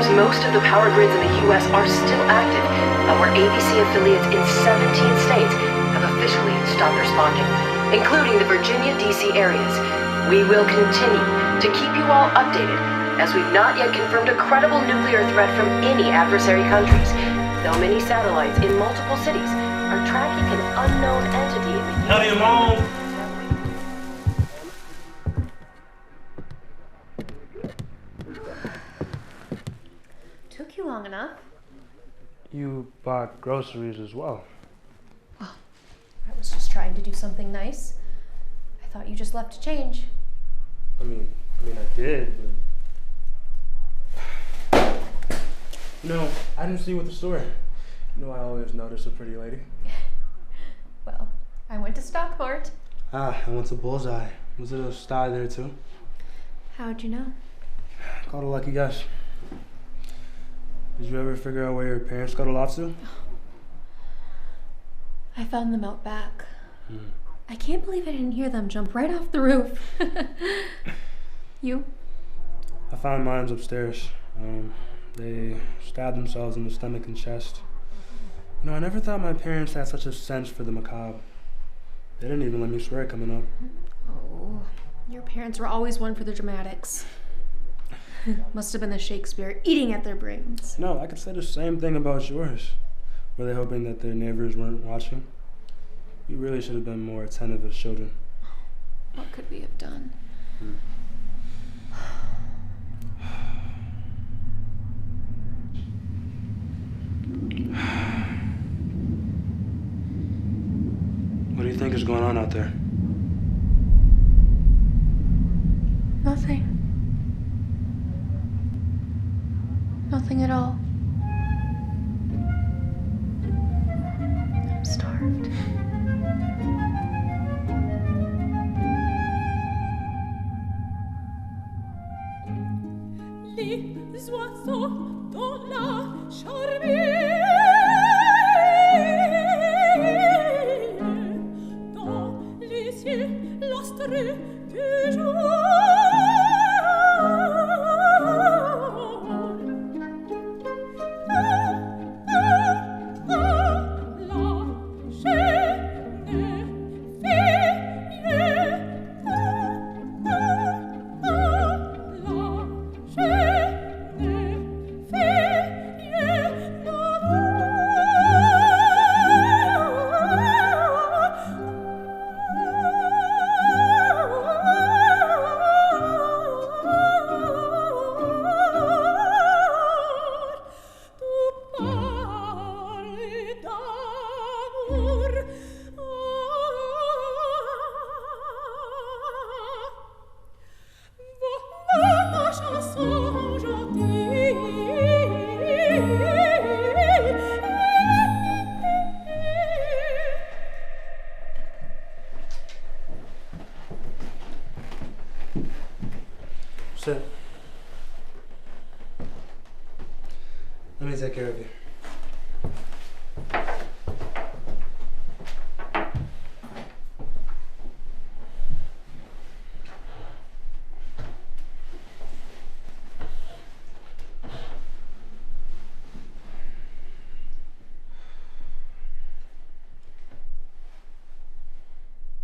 listeners, most of the power grids in the U.S. are still active. Our ABC affiliates in 17 states have officially stopped responding, including the Virginia, D.C. areas. We will continue to keep you all updated, as we've not yet confirmed a credible nuclear threat from any adversary countries, though many satellites in multiple cities are tracking an unknown entity in the Howdy, Mom. Took you long enough. You bought groceries as well. Well, I was just trying to do something nice. I thought you just left to change. I mean, I did, but... I didn't see you at the store. I always notice a pretty lady. Well, I went to Stockport. I went to Bullseye. Was it a sty there too? How'd you know? Called a lucky guess. Did you ever figure out where your parents got a lot to? I found them out back. I can't believe I didn't hear them jump right off the roof. You? I found mine upstairs. They stabbed themselves in the stomach and chest. I never thought my parents had such a sense for the macabre. They didn't even let me swear coming up. Oh, your parents were always one for the dramatics. Must have been the Shakespeare eating at their brains. No, I could say the same thing about yours. Were they hoping that their neighbors weren't watching? You really should have been more attentive as children. What could we have done? What do you think is going on out there? Nothing. Nothing at all. I'm starved. Les oiseaux dans la charmille, dans les cieux lustreux du jour. Sit. Let me take care of you.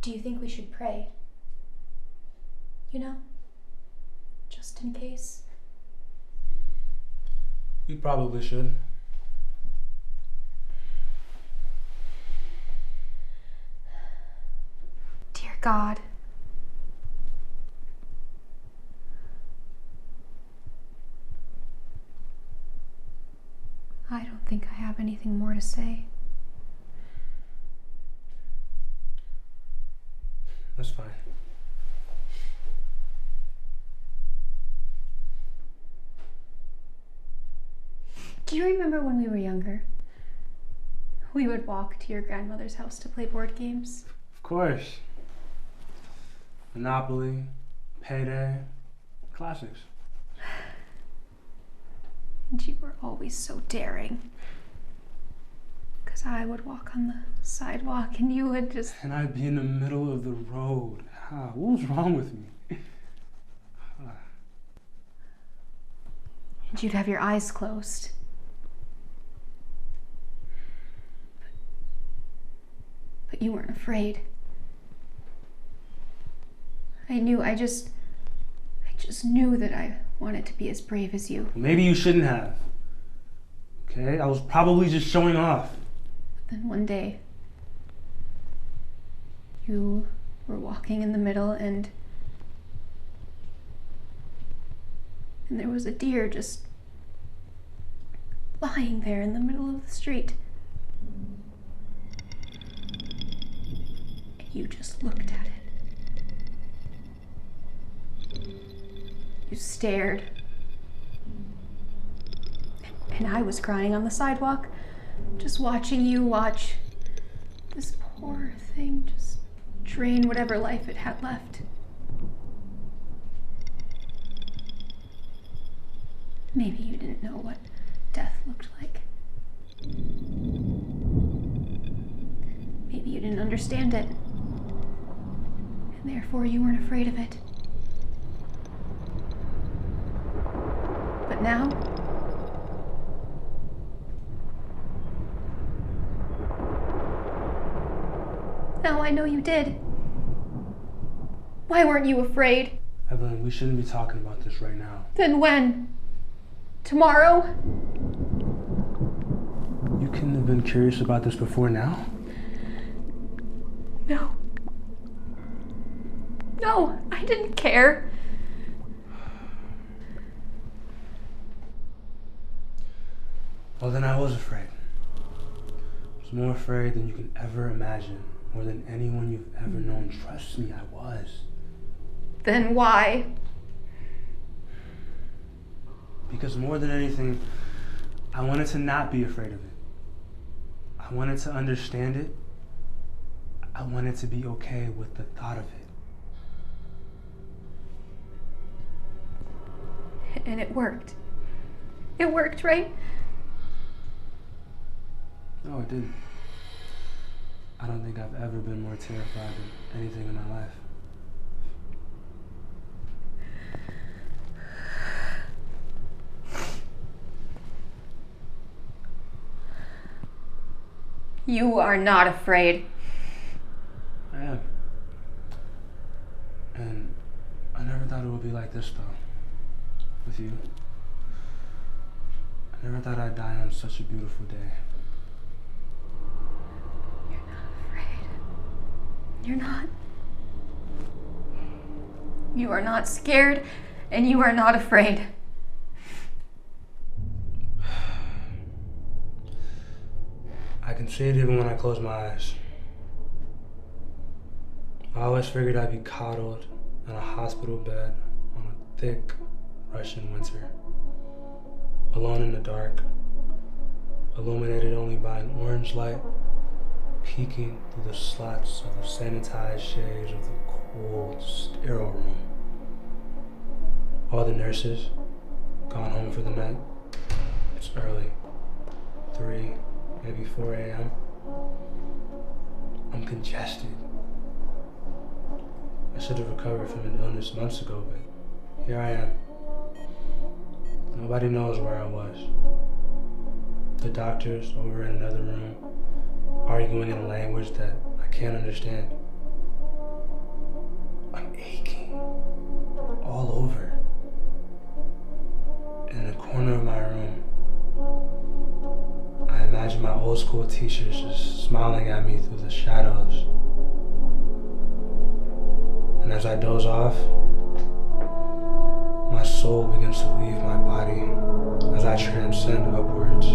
Do you think we should pray? Just in case. You probably should. Dear God, I don't think I have anything more to say. That's fine. Do you remember when we were younger? We would walk to your grandmother's house to play board games. Of course. Monopoly, Payday, classics. And you were always so daring. Because I would walk on the sidewalk and you would just... And I'd be in the middle of the road. What was wrong with me? And you'd have your eyes closed. But you weren't afraid. I just knew that I wanted to be as brave as you. Maybe you shouldn't have. Okay? I was probably just showing off. But then one day, you were walking in the middle and there was a deer just lying there in the middle of the street. And you just looked at it. You stared. And I was crying on the sidewalk, just watching you watch this poor thing just drain whatever life it had left. Maybe you didn't know what death looked like. Maybe you didn't understand it. And therefore you weren't afraid of it. But now, I know you did. Why weren't you afraid? Evelyn, we shouldn't be talking about this right now. Then when? Tomorrow? You couldn't have been curious about this before now? No. No, I didn't care. Well, then I was afraid. I was more afraid than you could ever imagine. More than anyone you've ever known. Trust me, I was. Then why? Because more than anything, I wanted to not be afraid of it. I wanted to understand it. I wanted to be okay with the thought of it. And it worked. It worked, right? No, it didn't. I don't think I've ever been more terrified than anything in my life. You are not afraid. I am. And I never thought it would be like this, though. With you. I never thought I'd die on such a beautiful day. You're not afraid. You're not. You are not scared, and you are not afraid. I can see it even when I close my eyes. I always figured I'd be coddled in a hospital bed on a thick Russian winter, alone in the dark, illuminated only by an orange light peeking through the slats of the sanitized shades of the cold, sterile room. All the nurses gone home for the night. It's early, 3, maybe 4 a.m. I'm congested. I should have recovered from an illness months ago, but here I am. Nobody knows where I was. The doctors over in another room, arguing in a language that I can't understand. I'm aching all over. In the corner of my room, I imagine my old school teachers just smiling at me through the shadows. And as I doze off, my soul begins to leave my body as I transcend upwards.